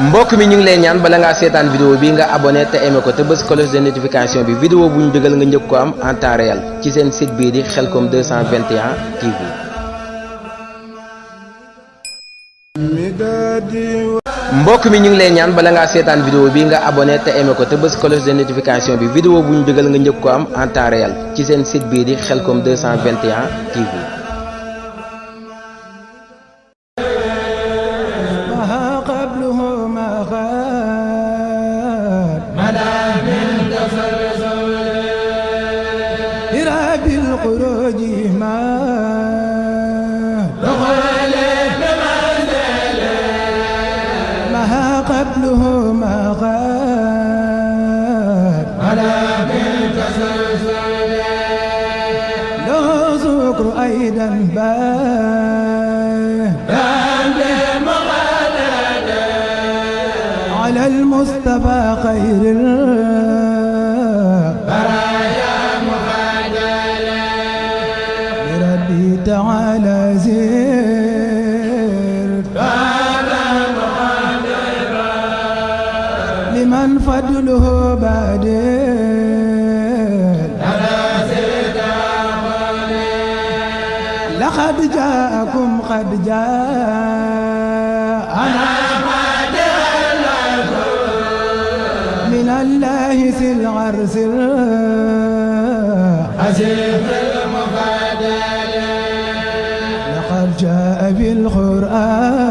mbokk mi ñu ngi lay ñaan bala ngaa seetaan vidéo bi nga abonné te aimé ko te bës cloche de notification bi vidéo bu ñu dugal nga njëkk ko am en temps réel ci seen site bii di Khelcom 221 TV. mbokk mi ñu ngi lay ñaan bala ngaa seetaan vidéo bi nga abonné te aimé ko te bës cloche de notification bi vidéo bu ñu dugal nga njëkk ko am en temps réel ci seen site bii di Khelcom 221 TV. قبله ما غاب على بالتسلسل له ذكر أيضا على المصطفى خير البرايا مفاجأة لربي تعالى من فضله بادل لقد جاءكم قد جاءنا من الله ذي العرش عزيز المفادل لقد جاء بالقرآن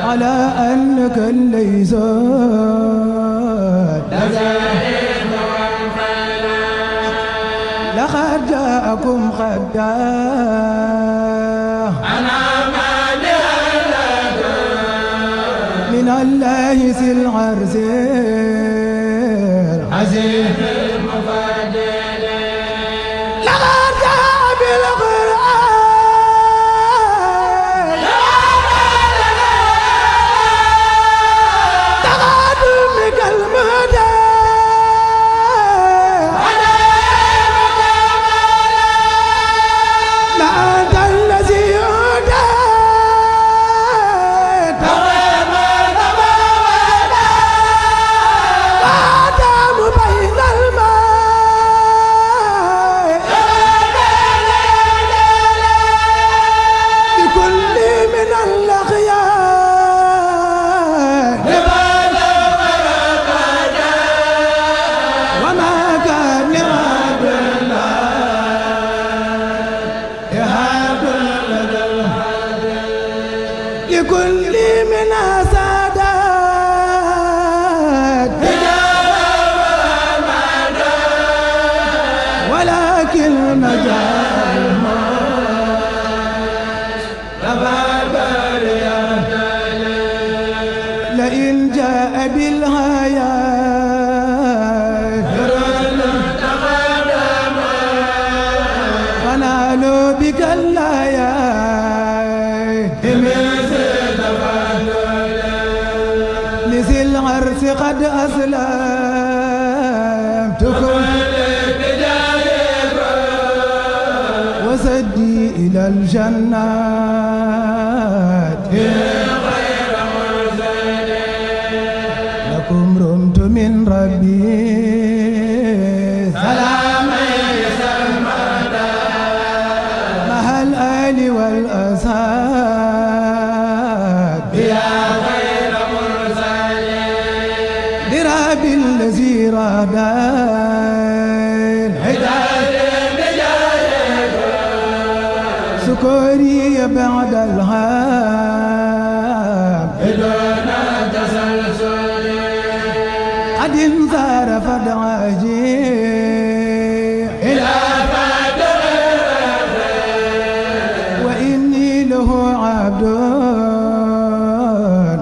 على أنك ليس لقد جاءكم قد من الله ذي العرش عزيز المفادل لقد جاء بالقرآن تقدمك المهدى لا أنت الذي يهدى لكل من سادات ولكن نجا لئن جاء بالهايات فنالوا بك الآيات لذي العرش قد أسلمتكم وسدي إلى الجنات لكم رمت من ربي سلاما يسمى مع الآل والأصحاب يا خير مرسل لرب الذي رادى سكوري بعد الهام بدون تسلسل قد انصرف دعاجي إلى فاتح وإني له عبد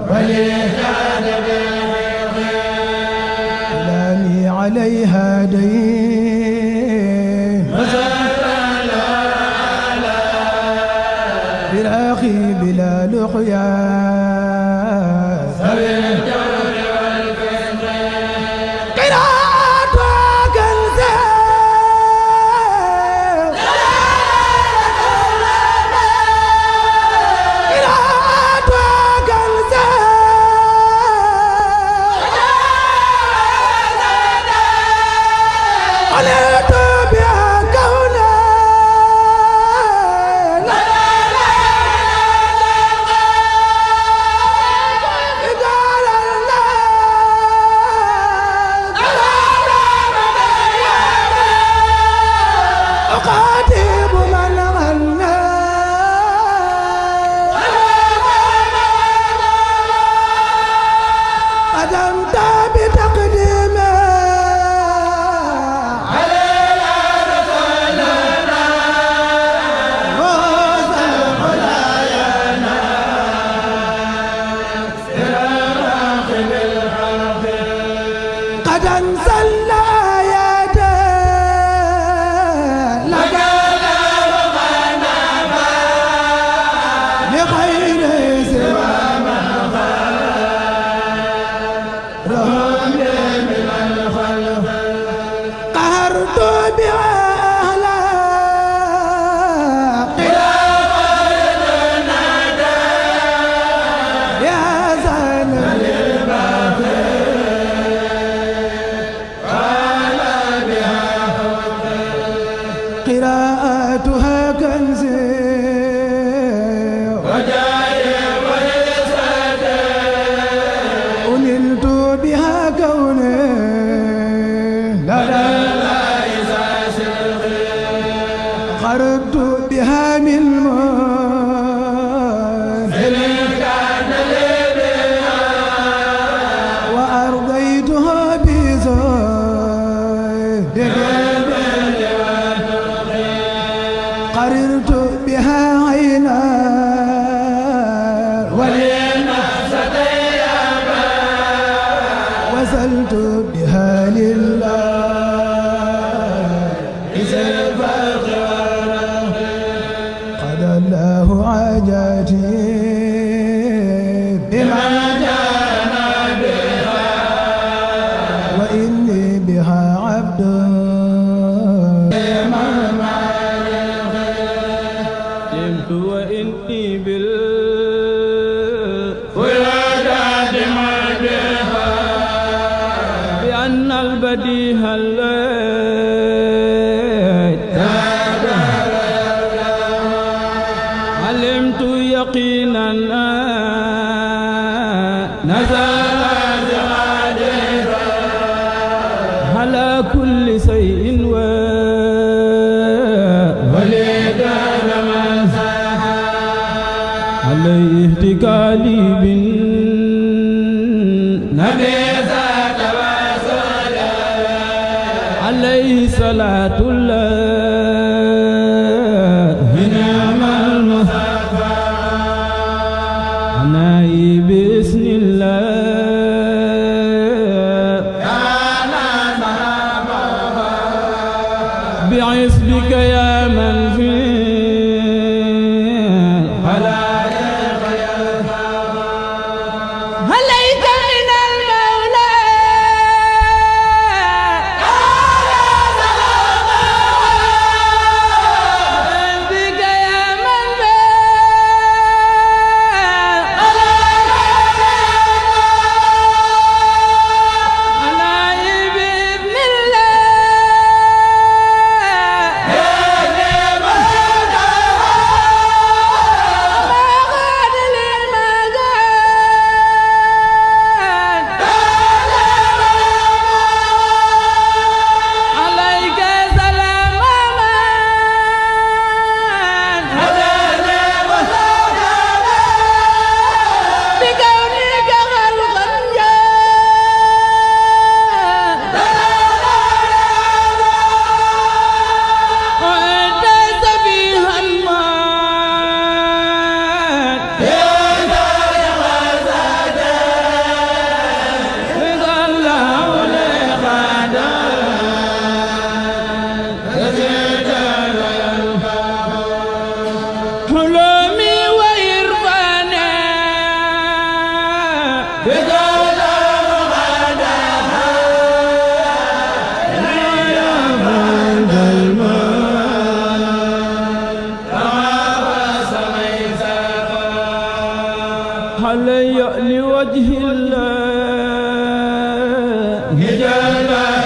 وليكاد بالخير عليها دين بالأخي بلا لقيا سبيل الجود والفضل قراءة كنز وصلت بها من منزل وأرضيتها بزهد قررت بها عينا وصلت بها لله قد الله حاجاتي بما جانا بها وإني بها عبد علمت وإني بالولادات مدها بأن البديهة علمت يقينا نزل على كل شيء عليه اهتكالي بالنبي عليه صلاة الله نعم المصطفى عناي بإذن الله بعزبك يا من في علي لوجه الله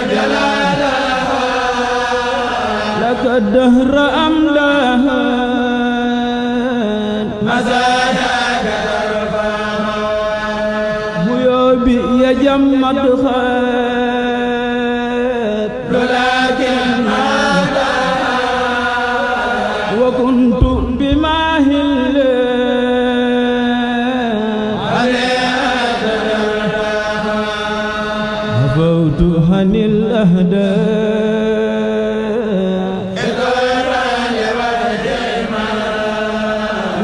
جلاله لك الدهر أملاها مزاياك ترفعها بيوبي يجمد خير لكن هذا وكنت بماهل عفوت عن الأهداء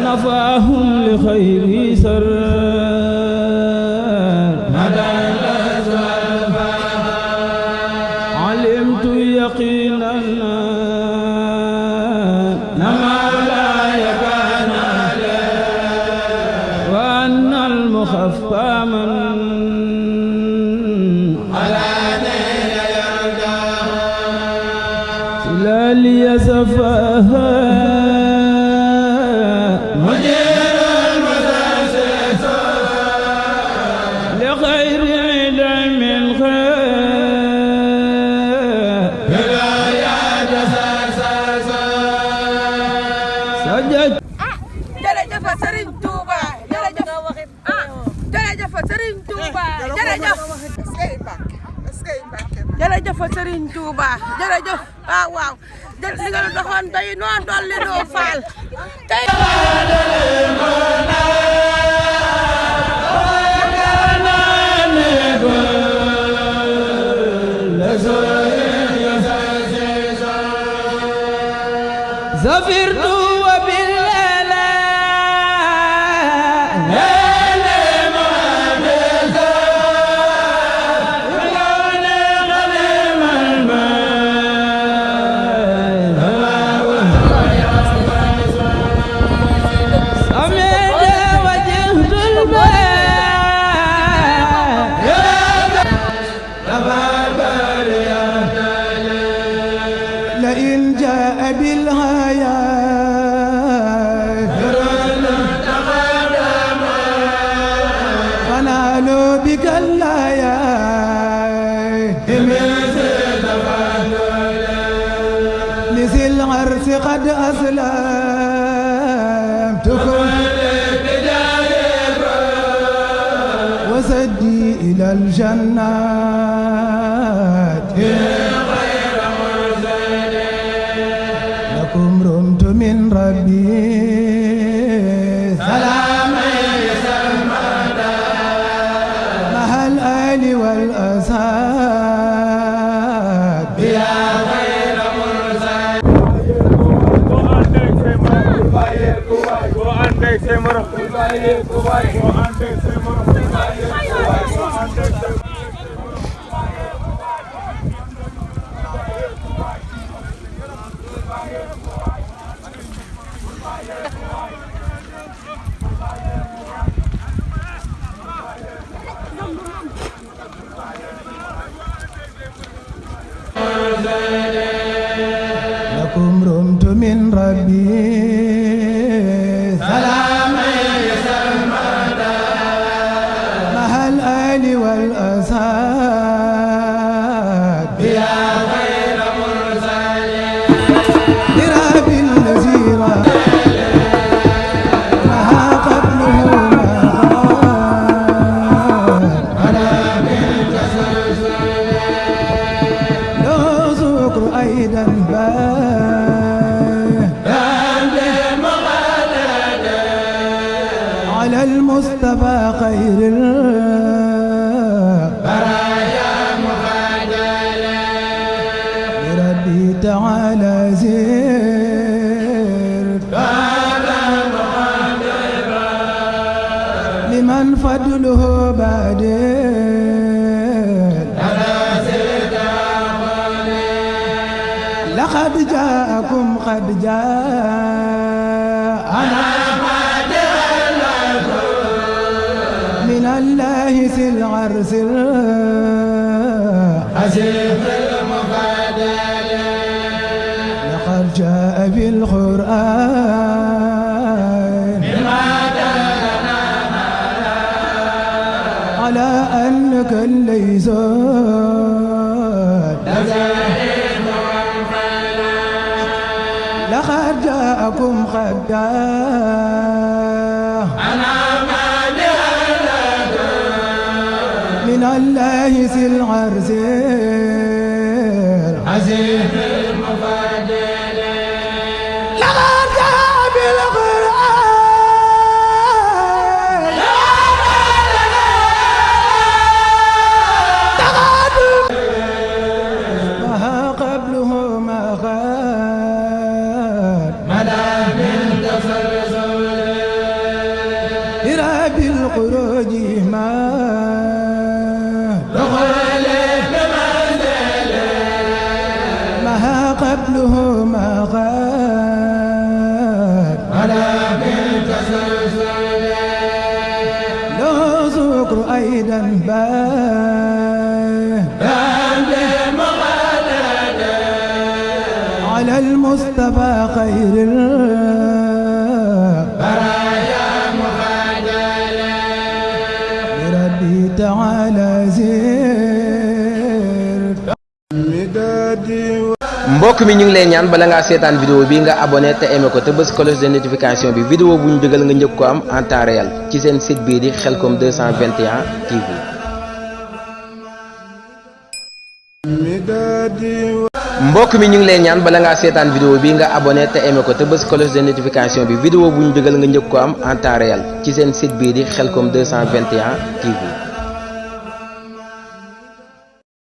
نفعهم لخير سر علمت يقينا ما لا يكان وأن المخفى من لي سفاها مجير المساسس لخير علم الخير بلا يا جساسس سجد jërëjëf Serigne Touba jërëjëf jërëjëf Serigne Touba jërëjëf jërëjëf Serigne Touba jërëjëf waaw li nga doxoon doy noonu dolli noo faal tey زفرت لئن جاء بالهيا فنالوا بك اللايا لذي العرس قد أسلمتكم وسدي إلى الجنات لكم رمت من ربي سلاما يسمى مع الآل والأصحاب يا خير لكم رمت من ربي سلاما يسمى مع الآل والأصحاب يا خير مرسلين لرب النزيرة مها قبله ما على لو ذكر أيضا على المصطفى خير البرايا مخادلة لربي تعالى زير لمن فضله بعدين لقد جاءكم قد جاء من الله ذي العرش العزيز المفضل لقد جاء في القرآن على أنك ليس لقد جاءكم قد جاء من الله ذي العرش العزيز المفضل لقد جاء بالقرآن ما قبله ما خان مدى من تسلسل لرب الخروج ما قبله ما غاب على بالتسلسل له ذكر أيضا على المصطفى خير البرايا مخادلة لربي تعالى زير mbokk mi ñu ngi lay ñaan bala ngaa seetaan vidéo bi nga abonné te aimé ko te bës cloche de notification bi vidéo bu ñu dugal nga njëkk ko am en temps réel ci seen site bii di Khelcom 221 TV. mbokk mi ñu ngi lay ñaan bala ngaa seetaan vidéo bi nga abonné te aimé ko te bës cloche de notification bi vidéo bu ñu dugal nga njëkk ko am en temps réel ci seen site bii di Khelcom 221 TV